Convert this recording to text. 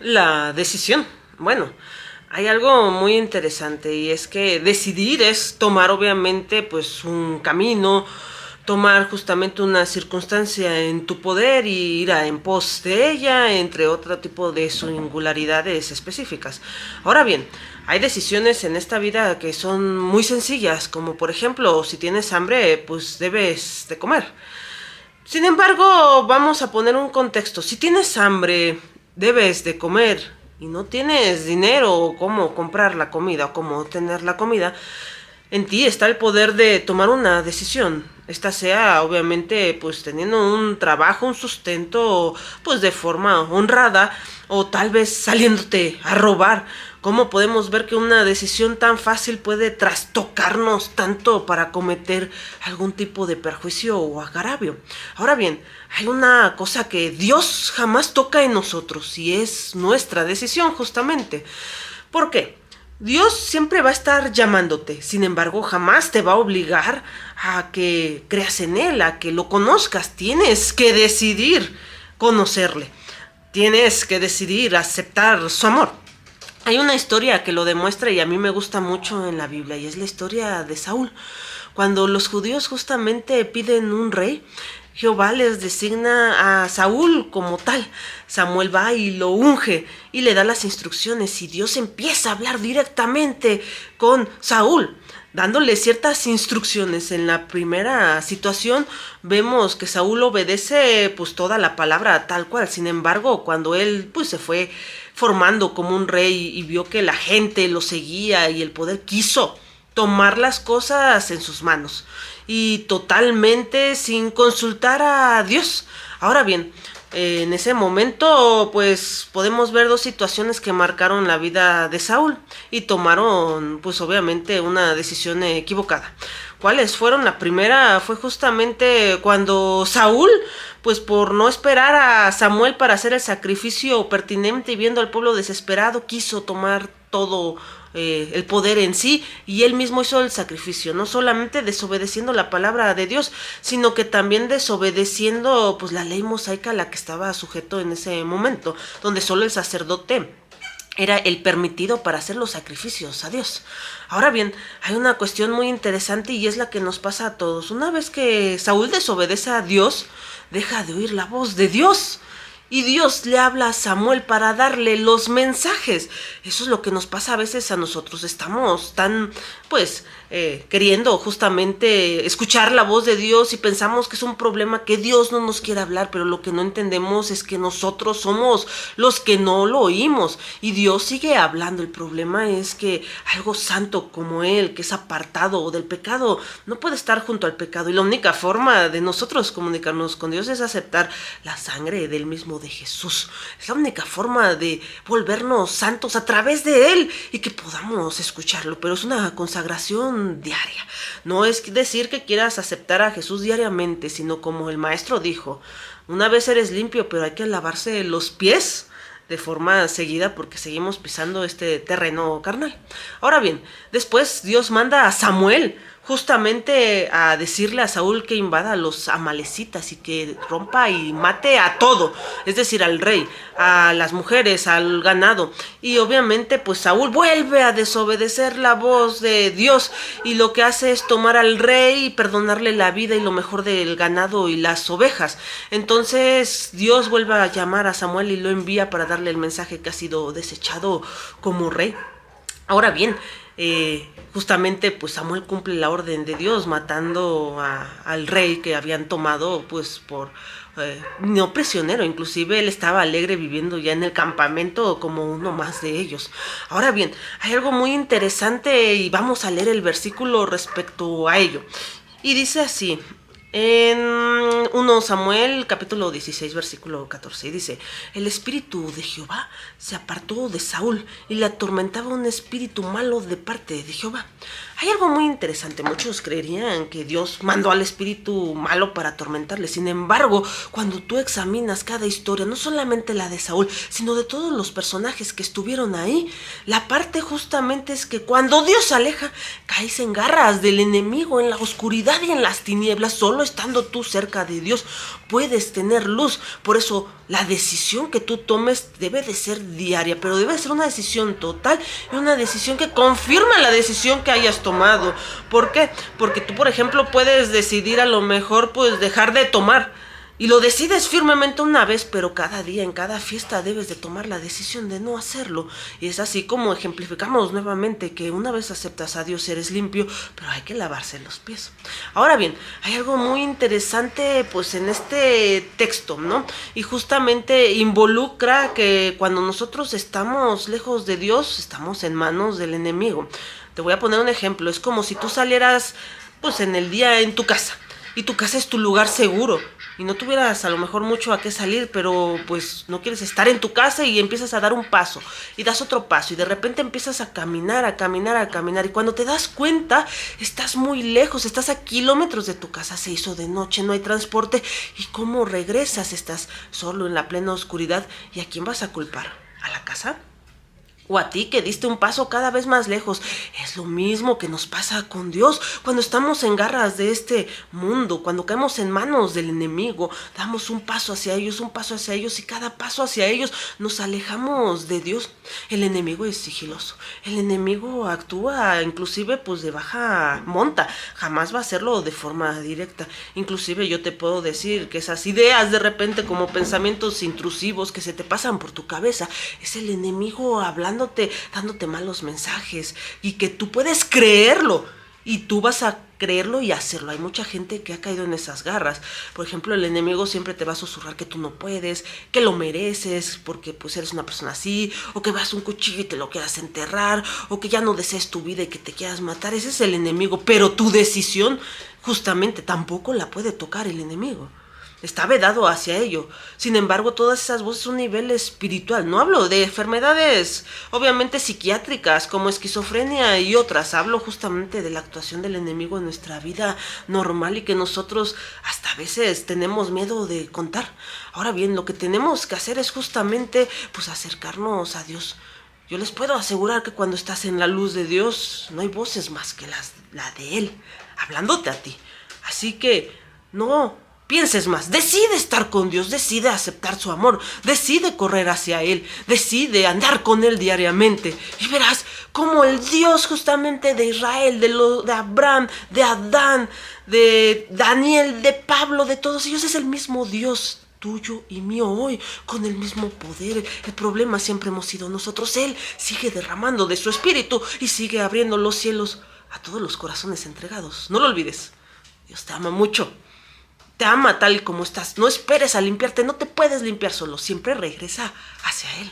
La decisión. Bueno, hay algo muy interesante y es que decidir es tomar obviamente pues un camino, tomar justamente una circunstancia en tu poder y ir en pos de ella, entre otro tipo de singularidades específicas. Ahora bien, hay decisiones en esta vida que son muy sencillas, como por ejemplo, si tienes hambre, pues debes de comer. Sin embargo, vamos a poner un contexto. Si tienes hambre, debes de comer y no tienes dinero o cómo comprar la comida o cómo tener la comida, en ti está el poder de tomar una decisión. Esta sea obviamente pues teniendo un trabajo, un sustento pues de forma honrada o tal vez saliéndote a robar. ¿Cómo podemos ver que una decisión tan fácil puede trastocarnos tanto para cometer algún tipo de perjuicio o agravio? Ahora bien, hay una cosa que Dios jamás toca en nosotros y es nuestra decisión justamente. ¿Por qué? Dios siempre va a estar llamándote, sin embargo jamás te va a obligar a que creas en Él, a que lo conozcas. Tienes que decidir conocerle, tienes que decidir aceptar su amor. Hay una historia que lo demuestra y a mí me gusta mucho en la Biblia y es la historia de Saúl. Cuando los judíos justamente piden un rey, Jehová les designa a Saúl como tal. Samuel va y lo unge y le da las instrucciones y Dios empieza a hablar directamente con Saúl, dándole ciertas instrucciones. En la primera situación vemos que Saúl obedece pues toda la palabra tal cual. Sin embargo, cuando él pues se fue formando como un rey y vio que la gente lo seguía y el poder, quiso tomar las cosas en sus manos y totalmente sin consultar a Dios. Ahora bien, en ese momento pues podemos ver dos situaciones que marcaron la vida de Saúl y tomaron pues obviamente una decisión equivocada. ¿Cuáles fueron? La primera fue justamente cuando Saúl, pues por no esperar a Samuel para hacer el sacrificio pertinente y viendo al pueblo desesperado, quiso tomar todo el poder en sí y él mismo hizo el sacrificio, no solamente desobedeciendo la palabra de Dios, sino que también desobedeciendo pues la ley mosaica a la que estaba sujeto en ese momento, donde solo el sacerdote era el permitido para hacer los sacrificios a Dios. Ahora bien, hay una cuestión muy interesante y es la que nos pasa a todos. Una vez que Saúl desobedece a Dios, deja de oír la voz de Dios. Y Dios le habla a Samuel para darle los mensajes. Eso es lo que nos pasa a veces a nosotros. Estamos tan, pues, queriendo justamente escuchar la voz de Dios y pensamos que es un problema que Dios no nos quiere hablar, pero lo que no entendemos es que nosotros somos los que no lo oímos y Dios sigue hablando. El problema es que algo santo como Él, que es apartado del pecado, no puede estar junto al pecado y la única forma de nosotros comunicarnos con Dios es aceptar la sangre del mismo de Jesús. Es la única forma de volvernos santos a través de Él y que podamos escucharlo, pero es una consagración diaria. No es decir que quieras aceptar a Jesús diariamente, sino como el maestro dijo, una vez eres limpio, pero hay que lavarse los pies de forma seguida porque seguimos pisando este terreno carnal. Ahora bien, después Dios manda a Samuel justamente a decirle a Saúl que invada a los amalecitas y que rompa y mate a todo, es decir, al rey, a las mujeres, al ganado. Y obviamente pues Saúl vuelve a desobedecer la voz de Dios y lo que hace es tomar al rey y perdonarle la vida y lo mejor del ganado y las ovejas. Entonces Dios vuelve a llamar a Samuel y lo envía para darle el mensaje que ha sido desechado como rey. Ahora bien, justamente pues Samuel cumple la orden de Dios matando al rey que habían tomado pues por no prisionero, inclusive él estaba alegre viviendo ya en el campamento como uno más de ellos. Ahora bien, hay algo muy interesante y vamos a leer el versículo respecto a ello y dice así en 1 Samuel capítulo 16 versículo 14 y dice: el espíritu de Jehová se apartó de Saúl y le atormentaba un espíritu malo de parte de Jehová. Hay algo muy interesante. Muchos creerían que Dios mandó al espíritu malo para atormentarle. Sin embargo, cuando tú examinas cada historia, no solamente la de Saúl, sino de todos los personajes que estuvieron ahí, la parte justamente es que cuando Dios se aleja, caes en garras del enemigo, en la oscuridad y en las tinieblas. Solo estando tú cerca de Dios, puedes tener luz. Por eso la decisión que tú tomes debe de ser diaria, pero debe ser una decisión total y una decisión que confirma la decisión que hayas tomado. ¿Por qué? Porque tú, por ejemplo, puedes decidir a lo mejor pues dejar de tomar. Y lo decides firmemente una vez, pero cada día, en cada fiesta, debes de tomar la decisión de no hacerlo. Y es así como ejemplificamos nuevamente que una vez aceptas a Dios eres limpio, pero hay que lavarse los pies. Ahora bien, hay algo muy interesante pues en este texto, ¿no? Y justamente involucra que cuando nosotros estamos lejos de Dios, estamos en manos del enemigo. Te voy a poner un ejemplo. Es como si tú salieras pues en el día en tu casa. Y tu casa es tu lugar seguro. Y no tuvieras a lo mejor mucho a qué salir, pero pues no quieres estar en tu casa y empiezas a dar un paso. Y das otro paso. Y de repente empiezas a caminar, a caminar, a caminar. Y cuando te das cuenta, estás muy lejos. Estás a kilómetros de tu casa. Se hizo de noche, no hay transporte. ¿Y cómo regresas? Estás solo en la plena oscuridad. ¿Y a quién vas a culpar? ¿A la casa? ¿O a ti que diste un paso cada vez más lejos? Es lo mismo que nos pasa con Dios. Cuando estamos en garras de este mundo, cuando caemos en manos del enemigo, damos un paso hacia ellos, un paso hacia ellos, y cada paso hacia ellos nos alejamos de Dios. El enemigo es sigiloso. El enemigo actúa inclusive pues de baja monta. Jamás va a hacerlo de forma directa. Inclusive yo te puedo decir que esas ideas de repente como pensamientos intrusivos que se te pasan por tu cabeza, es el enemigo hablando, dándote malos mensajes, y que tú puedes creerlo y tú vas a creerlo y hacerlo. Hay mucha gente que ha caído en esas garras. Por ejemplo, el enemigo siempre te va a susurrar que tú no puedes, que lo mereces porque pues eres una persona así, o que vas a un cuchillo y te lo quieras enterrar, o que ya no desees tu vida y que te quieras matar. Ese es el enemigo, pero tu decisión justamente tampoco la puede tocar el enemigo. Está vedado hacia ello. Sin embargo, todas esas voces son un nivel espiritual. No hablo de enfermedades, obviamente psiquiátricas, como esquizofrenia y otras. Hablo justamente de la actuación del enemigo en nuestra vida normal y que nosotros hasta a veces tenemos miedo de contar. Ahora bien, lo que tenemos que hacer es justamente pues acercarnos a Dios. Yo les puedo asegurar que cuando estás en la luz de Dios, no hay voces más que la de Él, hablándote a ti. Así que no pienses más, decide estar con Dios, decide aceptar su amor, decide correr hacia Él, decide andar con Él diariamente. Y verás cómo el Dios justamente de Israel, de Abraham, de Adán, de Daniel, de Pablo, de todos ellos, es el mismo Dios tuyo y mío hoy, con el mismo poder. El problema siempre hemos sido nosotros. Él sigue derramando de su espíritu y sigue abriendo los cielos a todos los corazones entregados. No lo olvides, Dios te ama mucho. Te ama tal y como estás. No esperes a limpiarte, no te puedes limpiar solo. Siempre regresa hacia Él.